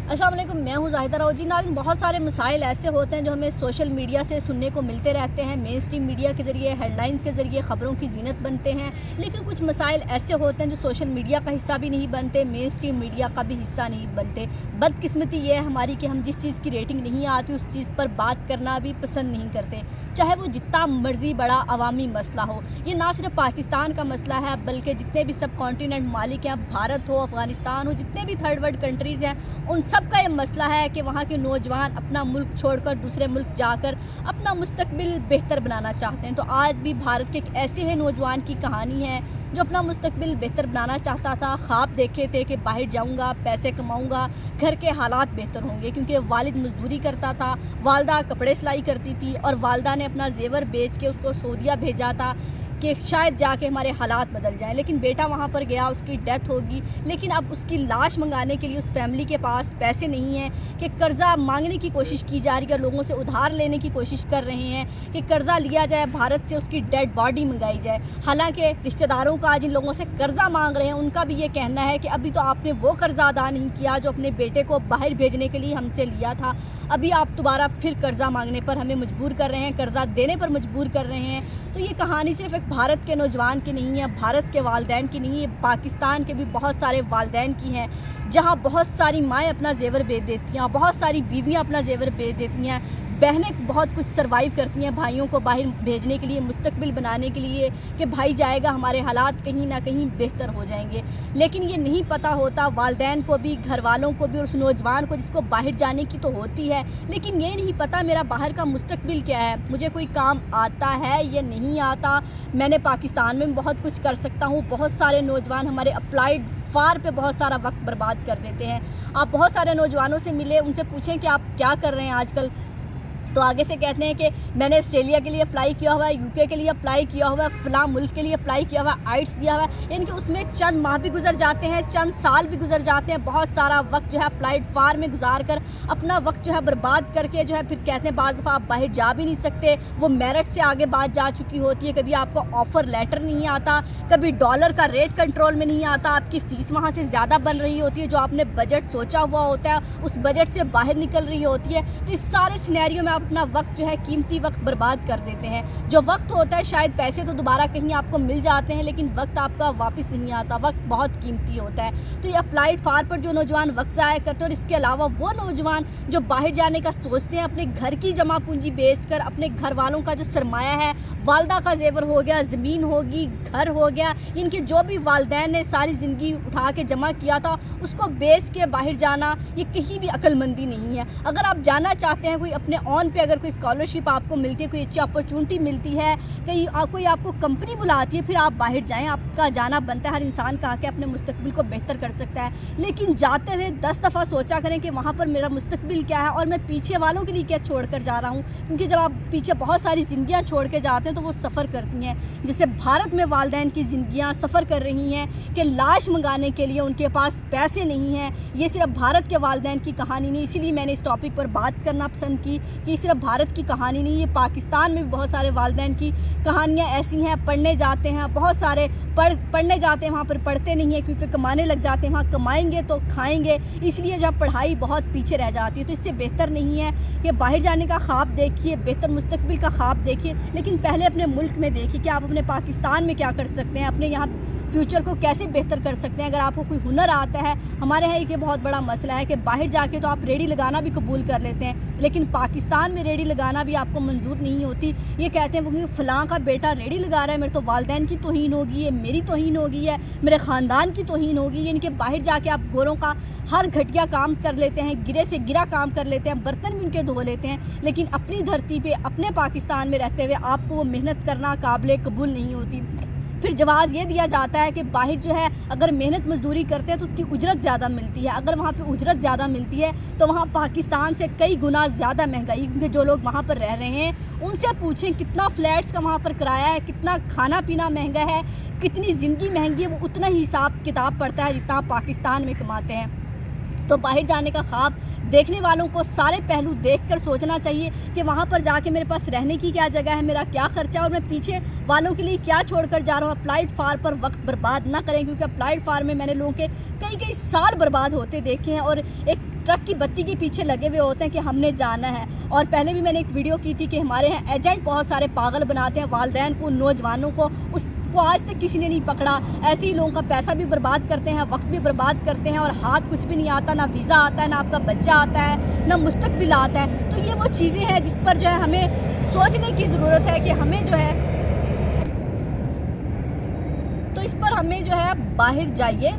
अस्सलाम वालेकुम, मैं हूँ ज़ाहिदा राव जी। नाज़रीन, बहुत सारे मसाइल ऐसे होते हैं जो हमें सोशल मीडिया से सुनने को मिलते रहते हैं। मेन स्ट्रीम मीडिया के ज़रिए, हेडलाइंस के ज़रिए ख़बरों की ज़ीनत बनते हैं, लेकिन कुछ मसाइल ऐसे होते हैं जो सोशल मीडिया का हिस्सा भी नहीं बनते, मेन स्ट्रीम मीडिया का भी हिस्सा नहीं बनते। बदकिस्मती ये है हमारी कि हम जिस चीज़ की रेटिंग नहीं आती उस चीज़ पर बात करना भी पसंद नहीं करते, चाहे वो जितना मर्जी बड़ा अवामी मसला हो। ये ना सिर्फ पाकिस्तान का मसला है, बल्कि जितने भी सब कॉन्टिनेंट मालिक हैं, भारत हो, अफ़गानिस्तान हो, जितने भी थर्ड वर्ल्ड कंट्रीज़ हैं, उन सब का ये मसला है कि वहाँ के नौजवान अपना मुल्क छोड़कर दूसरे मुल्क जाकर अपना मुस्तकबिल बेहतर बनाना चाहते हैं। तो आज भी भारत के एक ऐसे ही नौजवान की कहानी है जो अपना मुस्तकबिल बेहतर बनाना चाहता था। ख्वाब देखे थे कि बाहर जाऊंगा, पैसे कमाऊंगा, घर के हालात बेहतर होंगे, क्योंकि वालिद मजदूरी करता था, वालदा कपड़े सिलाई करती थी और वालदा ने अपना जेवर बेच के उसको सऊदीया भेजा था कि शायद जाके हमारे हालात बदल जाएं। लेकिन बेटा वहाँ पर गया, उसकी डेथ होगी, लेकिन अब उसकी लाश मंगाने के लिए उस फैमिली के पास पैसे नहीं हैं कि कर्ज़ा मांगने की कोशिश की जा रही है, लोगों से उधार लेने की कोशिश कर रहे हैं कि कर्ज़ा लिया जाए, भारत से उसकी डेड बॉडी मंगाई जाए। हालांकि रिश्तेदारों का जिन लोगों से कर्ज़ा मांग रहे हैं उनका भी ये कहना है कि अभी तो आपने वो कर्ज़ा अदा नहीं किया जो अपने बेटे को बाहर भेजने के लिए हमसे लिया था, अभी आप दोबारा फिर कर्ज़ा मांगने पर हमें मजबूर कर रहे हैं, कर्ज़ा देने पर मजबूर कर रहे हैं। तो ये कहानी सिर्फ एक भारत के नौजवान की नहीं है, भारत के वालिदैन की नहीं है, पाकिस्तान के भी बहुत सारे वालिदैन की हैं, जहाँ बहुत सारी माएँ अपना जेवर बेच देती हैं, बहुत सारी बीवियाँ अपना जेवर बेच देती हैं, बहनें बहुत कुछ सरवाइव करती हैं भाइयों को बाहर भेजने के लिए, मुस्तकबिल बनाने के लिए कि भाई जाएगा, हमारे हालात कहीं ना कहीं बेहतर हो जाएंगे। लेकिन ये नहीं पता होता वालिदैन को भी, घर वालों को भी और उस नौजवान को जिसको बाहर जाने की तो होती है, लेकिन ये नहीं पता मेरा बाहर का मुस्तकबिल क्या है, मुझे कोई काम आता है या नहीं आता, मैंने पाकिस्तान में बहुत कुछ कर सकता हूँ। बहुत सारे नौजवान हमारे अप्लाइड फार पे बहुत सारा वक्त बर्बाद कर देते हैं। आप बहुत सारे नौजवानों से मिले, उनसे पूछें कि आप क्या कर रहे हैं आजकल, तो आगे से कहते हैं कि मैंने ऑस्ट्रेलिया के लिए अप्लाई किया हुआ है, यूके के लिए अप्लाई किया हुआ है, फ़लाँ मुल्क के लिए अप्लाई किया हुआ है, आइट्स दिया हुआ है। यानी कि उसमें चंद माह भी गुजर जाते हैं, चंद साल भी गुजर जाते हैं, बहुत सारा वक्त जो है अप्लाइड फार में गुजार कर अपना वक्त जो है बर्बाद करके जो है फिर कहते हैं बाज़ दफ़ा आप बाहर जा भी नहीं सकते, वो मेरिट से आगे बात जा चुकी होती है, कभी आपको ऑफ़र लेटर नहीं आता, कभी डॉलर का रेट कंट्रोल में नहीं आता, आपकी फ़ीस वहाँ से ज़्यादा बन रही होती है, जो आपने बजट सोचा हुआ होता है उस बजट से बाहर निकल रही होती है। तो इस सारे सिनेरियो में आप अपना वक्त जो है, कीमती वक्त बर्बाद कर देते हैं। जो वक्त होता है, शायद पैसे तो दोबारा कहीं आपको मिल जाते हैं, लेकिन वक्त आपका वापस नहीं आता, वक्त बहुत कीमती होता है। तो ये अप्लाइड फार पर जो नौजवान वक्त ज़ाया करते हैं, और इसके अलावा वो नौजवान जो बाहर जाने का सोचते हैं, अपने घर की जमा पूंजी बेचकर, अपने घर वालों का जो सरमाया है, वालदा का जेवर हो गया, ज़मीन होगी, घर हो गया, इनके जो भी वालिदैन ने सारी ज़िंदगी उठा के जमा किया था उसको बेच के बाहर जाना, ये कहीं भी अक्लमंदी नहीं है। अगर आप जाना चाहते हैं, कोई अपने ऑन पे अगर कोई स्कॉलरशिप आपको मिलती है, कोई अच्छी अपॉर्चुनिटी मिलती है, कहीं कोई आपको कंपनी बुलाती है, फिर आप बाहर जाएं, आपका जाना बनता है। हर इंसान कहा के अपने मुस्तकबिल को बेहतर कर सकता है, लेकिन जाते हुए 10 दफ़ा सोचा करें कि वहाँ पर मेरा मुस्तकबिल क्या है और मैं पीछे वालों के लिए क्या छोड़ कर जा रहा हूँ। क्योंकि जब आप पीछे बहुत सारी ज़िंदगियाँ छोड़ के जाते हैं तो वो सफ़र करती हैं, जैसे भारत में वालिदैन की ज़िंदगियाँ सफ़र कर रही हैं कि लाश मंगाने के लिए उनके पास पैसे नहीं हैं। ये सिर्फ भारत के वालिदैन की कहानी नहीं, इसीलिए मैंने इस टॉपिक पर बात करना पसंद की कि सिर्फ भारत की कहानी नहीं, ये पाकिस्तान में भी बहुत सारे वालिदैन की कहानियाँ ऐसी हैं। पढ़ने जाते हैं, बहुत सारे पढ़ने जाते हैं, वहाँ पर पढ़ते नहीं हैं क्योंकि कमाने लग जाते हैं, वहाँ कमाएंगे तो खाएंगे, इसलिए जब पढ़ाई बहुत पीछे रह जाती है। तो इससे बेहतर नहीं है कि बाहर जाने का ख्वाब देखिए, बेहतर मुस्तकबिल का ख्वाब देखिए, लेकिन पहले अपने मुल्क में देखिए कि आप अपने पाकिस्तान में क्या कर सकते हैं, अपने यहाँ फ्यूचर को कैसे बेहतर कर सकते हैं। अगर आपको कोई हुनर आता है, हमारे यहाँ एक ये बहुत बड़ा मसला है कि बाहर जाके तो आप रेडी लगाना भी कबूल कर लेते हैं, लेकिन पाकिस्तान में रेडी लगाना भी आपको मंजूर नहीं होती। ये कहते हैं वो फ़लाँ का बेटा रेडी लगा रहा है, मेरे तो वालिदैन की तौहीन होगी है, मेरी तौहीन होगी है, मेरे ख़ानदान की तौहीन होगी। यानी कि बाहर जाके आप गोरों का हर घटिया काम कर लेते हैं, गिरे से गिरा काम कर लेते हैं, बर्तन भी उनके धो लेते हैं, लेकिन अपनी धरती पे, अपने पाकिस्तान में रहते हुए आपको वो मेहनत करना काबिल कबूल नहीं होती। फिर जवाब ये दिया जाता है कि बाहर जो है अगर मेहनत मजदूरी करते हैं तो उसकी उजरत ज़्यादा मिलती है। अगर वहाँ पे उजरत ज़्यादा मिलती है तो वहाँ पाकिस्तान से कई गुना ज़्यादा महंगाई, क्योंकि जो लोग वहाँ पर रह रहे हैं उनसे पूछें कितना फ्लैट्स का वहाँ पर किराया है, कितना खाना पीना महंगा है, कितनी ज़िंदगी महंगी है, वो उतना ही हिसाब किताब पड़ता है जितना आप पाकिस्तान में कमाते हैं। तो बाहर जाने का ख्वाब دیکھنے والوں کو سارے پہلو دیکھ کر سوچنا چاہیے کہ وہاں پر جا کے میرے پاس رہنے کی کیا جگہ ہے, میرا کیا خرچہ ہے, اور میں پیچھے والوں کے لیے کیا چھوڑ کر جا رہا ہوں. اپلائیڈ فار پر وقت برباد نہ کریں, کیونکہ اپلائیڈ فار میں نے لوگوں کے کئی سال برباد ہوتے دیکھے ہیں اور ایک ٹرک کی بتی کے پیچھے لگے ہوئے ہوتے ہیں کہ ہم نے جانا ہے. اور پہلے بھی میں نے ایک ویڈیو کی تھی کہ ہمارے یہاں ایجنٹ بہت سارے پاگل بناتے ہیں والدین کو, نوجوانوں کو, اس کو آج تک کسی نے نہیں پکڑا. ایسے ہی لوگوں کا پیسہ بھی برباد کرتے ہیں, وقت بھی برباد کرتے ہیں, اور ہاتھ کچھ بھی نہیں آتا, نہ ویزا آتا ہے, نہ آپ کا بچہ آتا ہے, نہ مستقبل آتا ہے. تو یہ وہ چیزیں ہیں جس پر جو ہے ہمیں سوچنے کی ضرورت ہے کہ ہمیں جو ہے تو اس پر ہمیں جو ہے باہر جائیے,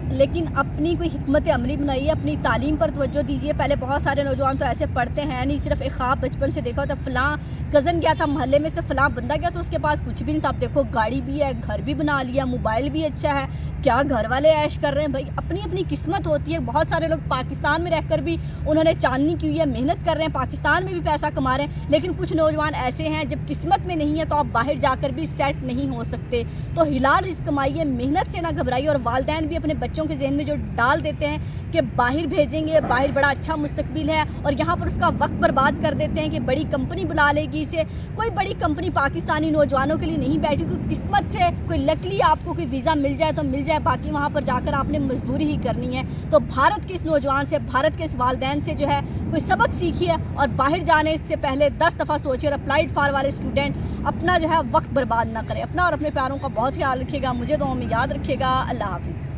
لیکن اپنی کوئی حکمت عملی بنائیے, اپنی تعلیم پر توجہ دیجیے. پہلے بہت سارے نوجوان تو ایسے پڑھتے ہیں نہیں, صرف ایک خواب بچپن سے دیکھا ہوتا ہے, فلاں کزن گیا تھا محلے میں سے, فلاں بندہ گیا تو اس کے پاس کچھ بھی نہیں تھا, اب دیکھو گاڑی بھی ہے, گھر بھی بنا لیا, موبائل بھی اچھا ہے. کیا گھر والے عیش کر رہے ہیں بھائی, اپنی اپنی قسمت ہوتی ہے. بہت سارے لوگ پاکستان میں رہ کر بھی انہوں نے چاندنی کی ہوئی ہے, محنت کر رہے ہیں, پاکستان میں بھی پیسہ کما رہے ہیں. لیکن کچھ نوجوان ایسے ہیں جب قسمت میں نہیں ہے تو آپ باہر جا کر بھی سیٹ نہیں ہو سکتے. تو حلال رزق کمائیے, محنت سے نہ گھبرائیے. اور والدین بھی اپنے بچوں کے ذہن میں جو ڈال دیتے ہیں کہ باہر بھیجیں گے, باہر بڑا اچھا مستقبل ہے, اور یہاں پر اس کا وقت برباد کر دیتے ہیں کہ بڑی کمپنی بلا لے گی اسے. کوئی بڑی کمپنی پاکستانی نوجوانوں کے لیے نہیں بیٹھی, کوئی قسمت سے کوئی لکلی آپ کو کوئی ویزا مل جائے تو مل جائے, باقی وہاں پر جا کر آپ نے مزدوری ہی کرنی ہے. تو بھارت کے اس نوجوان سے, بھارت کے اس والدین سے جو ہے کوئی سبق سیکھیے, اور باہر جانے سے پہلے 10 دفعہ سوچیے. اور اپلائیڈ فار والے اسٹوڈنٹ اپنا جو ہے وقت برباد نہ کرے. اپنا اور اپنے پیاروں کا بہت خیال رکھیے گا. مجھے دعاؤں میں یاد رکھیے گا. اللہ حافظ.